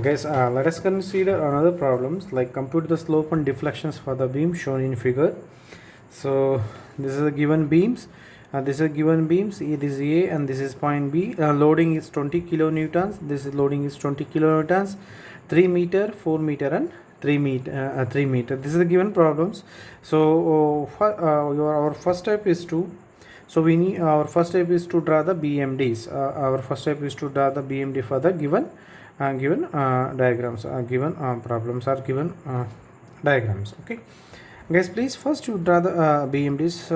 Guys, let us consider another problems like compute the slope and deflections for the beam shown in figure. So this is a given beams. This is a given beams. This is A and this is point B. Loading is 20 kilonewtons. This is loading is 20 kilonewtons. 3 meter, 4 meter, and 3 meter. 3 meter. This is the given problems. So our first step is to. So we need our first step is to draw the BMDs. Our first step is to draw the BMD for the given diagrams. Given problems are given diagrams. Okay. Guys, please first you draw the BMDs.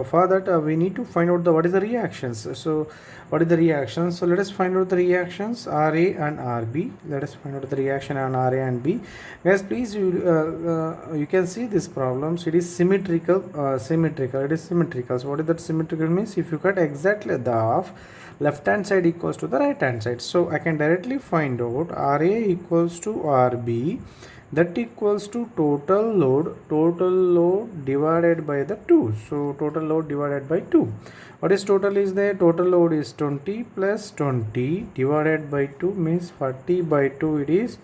For that we need to find out the what is the reactions. So what is the reactions? So let us find out the reactions RA and RB. Let us find out the reaction on RA and B. Guys, please you can see this problems. It is symmetrical. It is symmetrical. So what is that symmetrical means? If you cut exactly the half, left hand side equals to the right hand side. So I can directly find out RA equals to RB. That equals to total load divided by the 2. So total load divided by 2. What is total is there? Total load is 20 plus 20 divided by 2 means 40 by 2. It is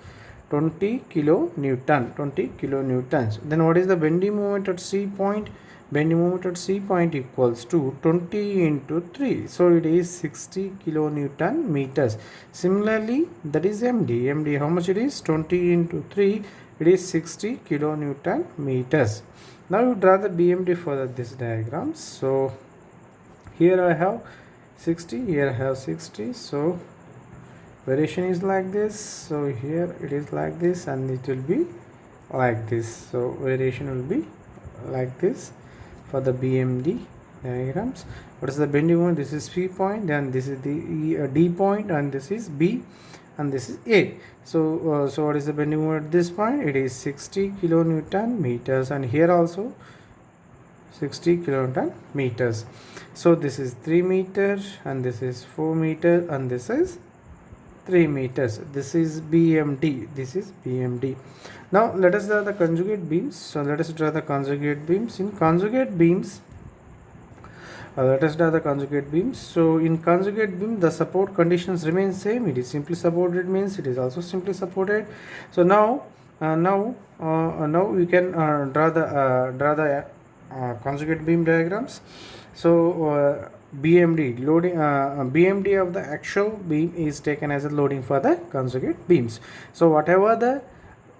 20 kilonewton. 20 kilonewtons. Then what is the bending moment at C point? Bending moment at C point equals to 20 into 3. So it is 60 kilonewton meters. Similarly, that is MD. MD, how much it is? 20 into 3. It is 60 kilonewton meters. Now you draw the BMD for this diagram. So here I have 60. Here I have 60. So variation is like this. So here it is like this, and it will be like this. So variation will be like this for the BMD diagrams. What is the bending moment? This is P point, then this is the D point, and this is B, and this is A. So so what is the bending moment at this point? It is 60 kilonewton meters, and here also 60 kilonewton meters. So this is 3 meters, and this is 4 meters, and this is 3 meters. This is BMD. This is BMD. Now let us draw the conjugate beams. So let us draw the conjugate beams. In conjugate beams, let us draw the conjugate beams. So in conjugate beam, the support conditions remain same. It is simply supported means it is also simply supported. So now we can draw the conjugate beam diagrams. So BMD loading BMD of the actual beam is taken as a loading for the conjugate beams. So whatever the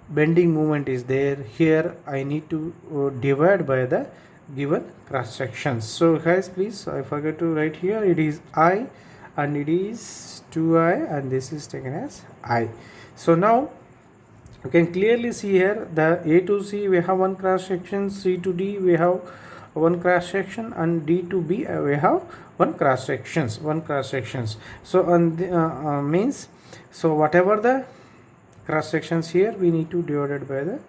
bending moment is there, here I need to divide by the given cross sections. So guys, please, I forget to write here. It is I, and it is 2I, and this is taken as I. So now you can clearly see here the A to C we have one cross section, C to D we have one cross section, and D to B we have one cross sections. So on the means, so whatever the cross sections here, we need to divide it by the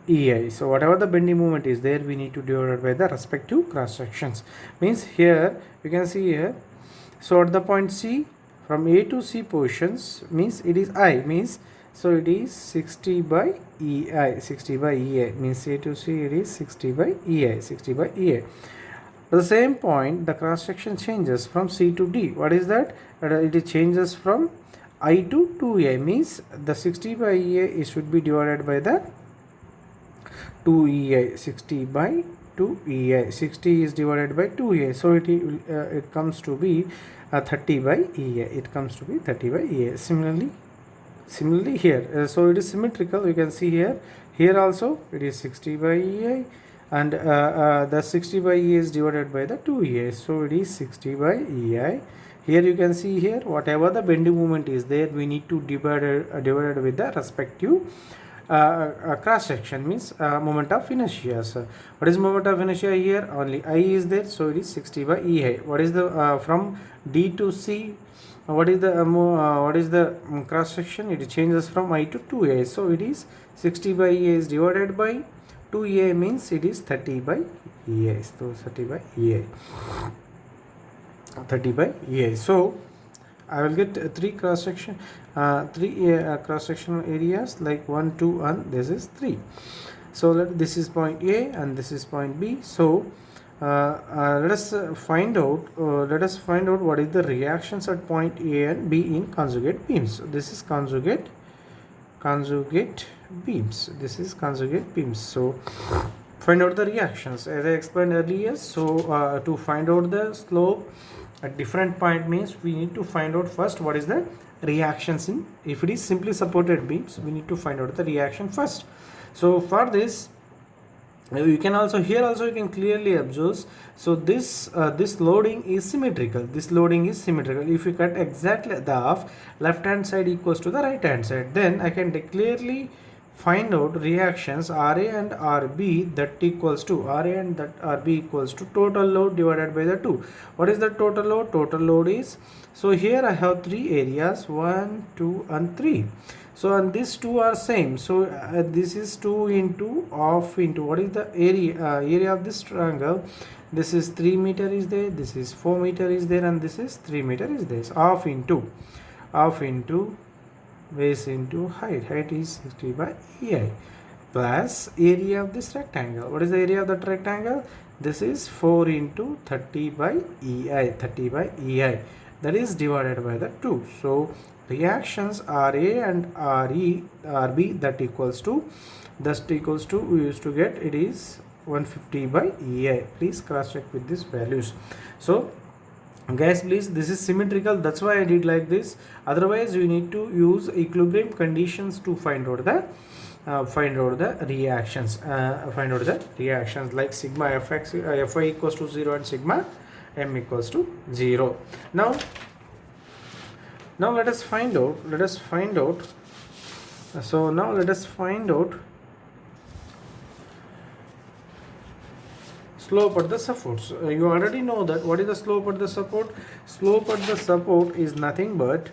EI. So whatever the bending moment is there, we need to divide it by the respective cross sections. Means here you can see here. So at the point C, from A to C positions means it is I, means so it is 60 by EI. 60 by EI means A to C, it is 60 by EI. 60 by EI. At the same point, the cross section changes from C to D. What is that? It changes from I to 2A, means the 60 by EA should be divided by the 2EI. 60 by 2EI. 60 is divided by 2EI. So it comes to be 30 by EA. It comes to be 30 by EA. Similarly here. So it is symmetrical. You can see here. Here also it is 60 by EA. And the 60 by EA is divided by the 2EA. So it is 60 by EI. Here you can see here whatever the bending moment is there, we need to divide it with the respective cross section, means moment of inertia. So what is moment of inertia here? Only I is there, so it is 60 by EI. What is the from D to C? What is the cross section? It changes from I to 2A. So it is 60 by EA is divided by 2EA, means it is 30 by EA. So 30 by EA. 30 by EA. So I will get three cross sectional areas like 1, 2, and this is 3. So this is point A and this is point B. So let us find out what is the reactions at point A and B in conjugate beams. So this is conjugate beams. This is conjugate beams. So find out the reactions as I explained earlier. So to find out the slope at different point means we need to find out first what is the reactions in, if it is simply supported beams, we need to find out the reaction first. So for this, you can also here also you can clearly observe. So this loading is symmetrical. This loading is symmetrical. If you cut exactly the half, left hand side equals to the right hand side, then I can clearly find out reactions RA and RB that equals to RA and that RB equals to total load divided by the 2. What is the total load? Total load is, so here I have three areas, 1, 2 and 3. So and these two are same. So this is 2 into half into what is the area of this triangle. This is 3 meter is there, this is 4 meter is there, and this is 3 meter is there. So half into base into height is 60 by EI plus area of this rectangle. What is the area of that rectangle? This is 4 into 30 by EI, that is divided by the 2. So reactions RA and RB that equals to we used to get it is 150 by EI. Please cross check with these values. So guys, please, this is symmetrical, that's why I did like this. Otherwise you need to use equilibrium conditions to find out the reactions like sigma fx Fy equals to 0 and sigma m equals to 0. Now let us find out slope at the supports. You already know that what is the slope at the support. Slope at the support is nothing but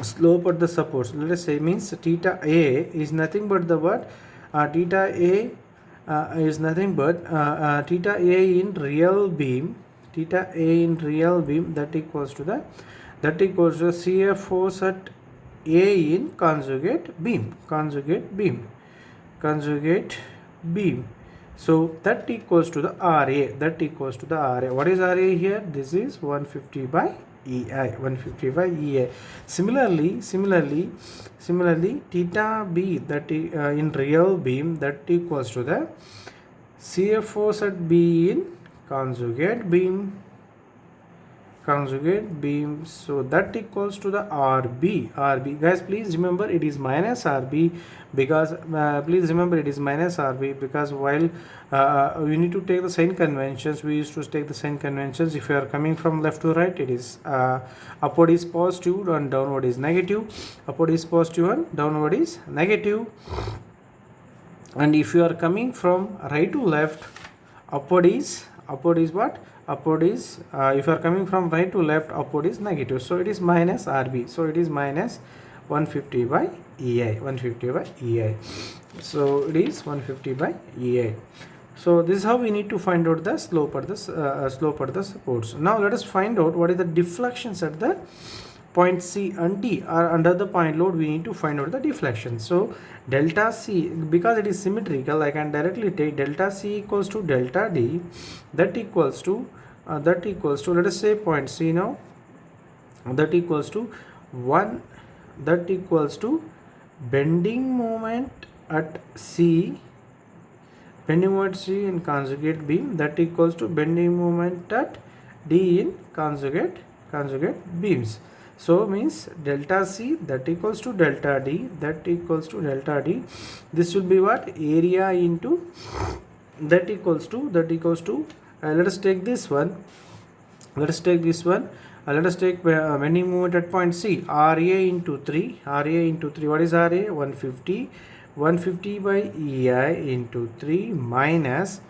slope at the supports, let us say, means theta A is nothing but the what, theta A is nothing but theta A in real beam, that equals to CF force at A in conjugate beam. So that equals to the RA. What is RA here? This is 150 by EI. Similarly, theta B that in real beam, that equals to the CF force at B in conjugate beam. So that equals to the RB. Guys, please remember it is minus RB because while you need to take the sign conventions, we used to take the sign conventions. If you are coming from left to right, it is upward is positive and downward is negative. Upward is positive and downward is negative. And if you are coming from right to left, upward is what? Upward is if you are coming from right to left, upward is negative. So it is minus RB. So it is minus 150 by EI. So it is 150 by EI. So this is how we need to find out the slope at the supports. Now let us find out what is the deflections at the point C and D, or under the point load we need to find out the deflection. So delta C, because it is symmetrical, I can directly take delta C equals to delta D, that equals to let us say point C now, that equals to bending moment at C in conjugate beam, that equals to bending moment at D in conjugate beams. So means delta C that equals to delta D, this will be what? Area into that equals to let us take this one. Let us take bending moment at point C, RA into 3. What is RA? 150 by EI into 3 minus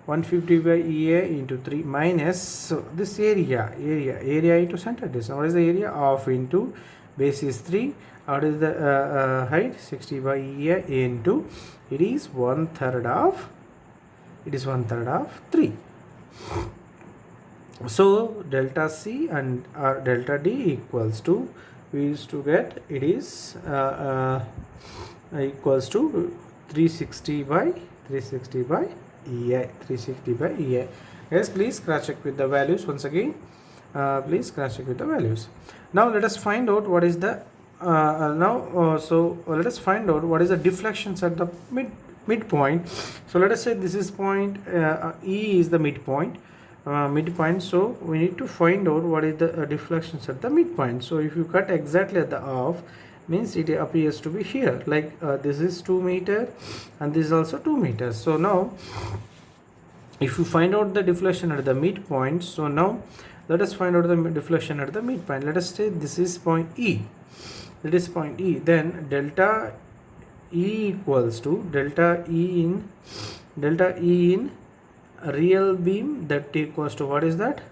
150 by EI into 3 minus, so this area into center distance. What is the area? Half into base is 3. What is the height? 60 by EI into, it is 1/3 of 3. So delta C and delta D equals to, we used to get, it is equals to 360 by EI. 360 by EI. Yes, please cross check with the values once again. Please cross check with the values. Now let us find out what is the let us find out what is the deflections at the midpoint. So let us say this is point E is the midpoint. So we need to find out what is the deflections at the midpoint. So if you cut exactly at the half, means it appears to be here, like this is 2 meter and this is also 2 meters. So now if you find out the deflection at the midpoint, so now let us find out the deflection at the midpoint. Let us say this is point E. It is point E. Then delta E equals to delta E in real beam, that equals to what is that?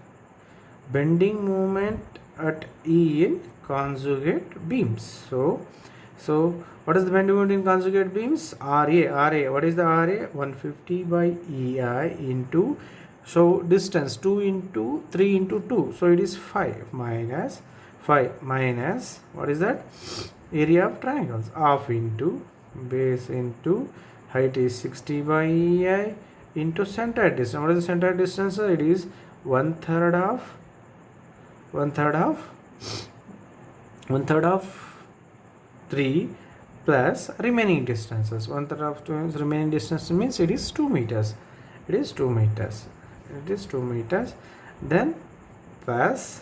Bending moment at E in conjugate beams. So what is the bending moment in conjugate beams? RA. What is the RA? 150 by EI into, so distance 2 into 3 into 2. So it is 5 minus what is that? Area of triangles. Half into base into height is 60 by EI into center distance. What is the center distance? It is one third of 3 plus remaining distances. 1/3 of 2 remaining distance means it is 2 meters. It is 2 meters. Then plus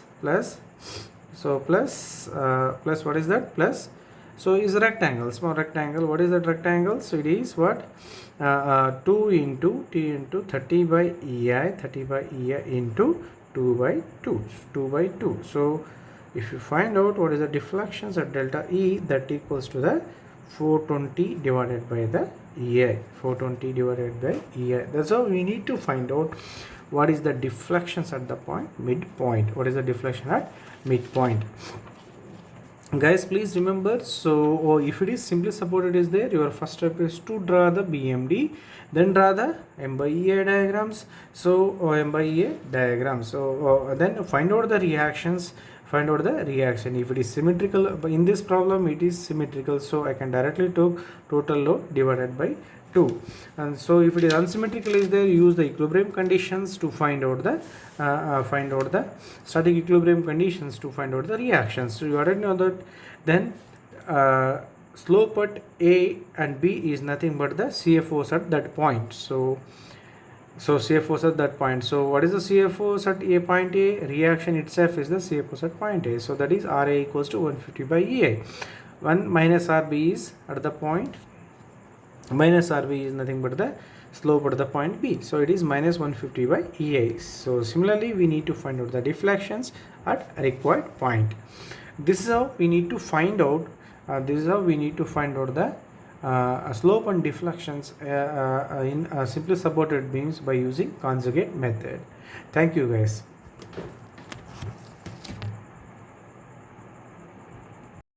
what is that? Plus, so is rectangle, small rectangle. What is that rectangle? So it is what? 2 into 30 by EI into 2 by 2. So if you find out what is the deflections at delta E, that equals to the 420 divided by the EI. 420 divided by EI. That's how we need to find out what is the deflections at the midpoint. What is the deflection at midpoint? Guys, please remember, so if it is simply supported is there, your first step is to draw the BMD, then draw the M by EA diagrams. So then find out the reactions. If it is symmetrical, in this problem it is symmetrical, so I can directly take total load divided by 2. And so if it is unsymmetrical is there, use the equilibrium conditions to find out the static equilibrium conditions to find out the reactions. So you already know that. Then slope at A and B is nothing but the CFOs at that point. So CFOs at that point. So what is the CFOs at A point A? Reaction itself is the CFOs at point A. So that is RA equals to 150 by EA. 1 minus RB is at the point. Minus RB is nothing but the slope at the point B. So it is minus 150 by EA. So similarly, we need to find out the deflections at required point. This is how we need to find out. The slope and deflections in simply supported beams by using conjugate method. Thank you, guys.